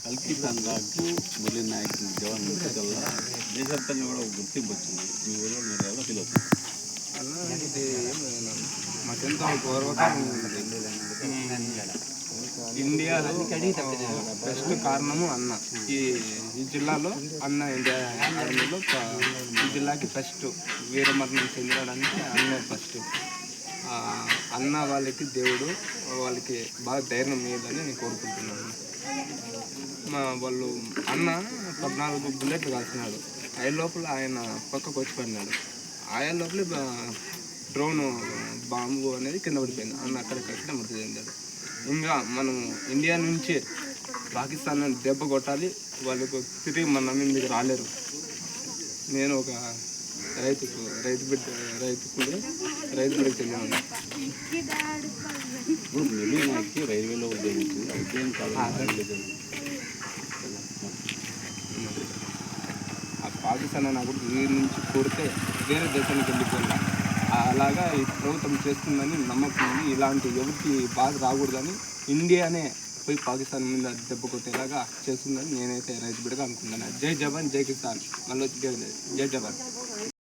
కల్కి తంగాకు మురళీ నాయక్ జవాన్ వల్ల దేశవ్యాప్తంగా కూడా ఒక గుర్తింపు వచ్చింది. మీ ఊళ్ళో మీరు ఎలా ఫీల్ అవుతుంది? ఇది మాకెంతో పూర్వకాలం ఇండియాలో బెస్ట్ కారణము అన్న. ఈ జిల్లాలో అన్న ఇండియా ఆర్మీలో ఈ జిల్లాకి ఫస్ట్ వీరమరణం చెందడానికి అన్నే ఫస్ట్. అన్న వాళ్ళకి దేవుడు వాళ్ళకి బాగా ధైర్యం ఇవ్వాలని నేను కోరుకుంటున్నాను. వాళ్ళు అన్న 14 బుల్లెట్లు కాల్చినాడు. ఆయన లోపల ఆయన పక్కకు వచ్చి పడినాడు. ఆయన లోపల డ్రోన్ బాంబు అనేది కింద పడిపోయింది. అన్న అక్కడికక్కడ మృతి చెందాడు. ఇంకా మనం ఇండియా నుంచి పాకిస్తాన్ దెబ్బ కొట్టాలి, వాళ్ళకు తిరిగి మన మీదకి రాలేరు. నేను ఒక రైతు బిడ్డకి చెందిన ఇప్పుడు మురళీ నాయక్కి రైల్వేలో ఉద్యోగించింది. ఉద్యోగం కాదు, ఆ పాకిస్తాన్ అన్నప్పుడు వీరి నుంచి కొడితే వేరే దేశానికి వెళ్ళిపోయింది. అలాగా ఈ ప్రభుత్వం చేస్తుందని నమ్మకం ఉంది. ఇలాంటి ఎవరికి బాధ రాకూడదని ఇండియానే పోయి పాకిస్తాన్ మీద దెబ్బ కొట్టేలాగా చేస్తుందని నేనైతే రైతు బిడ్డగా అనుకుంటున్నాను. జై జవాన్ జై కిసాన్. మళ్ళీ జై జవాన్.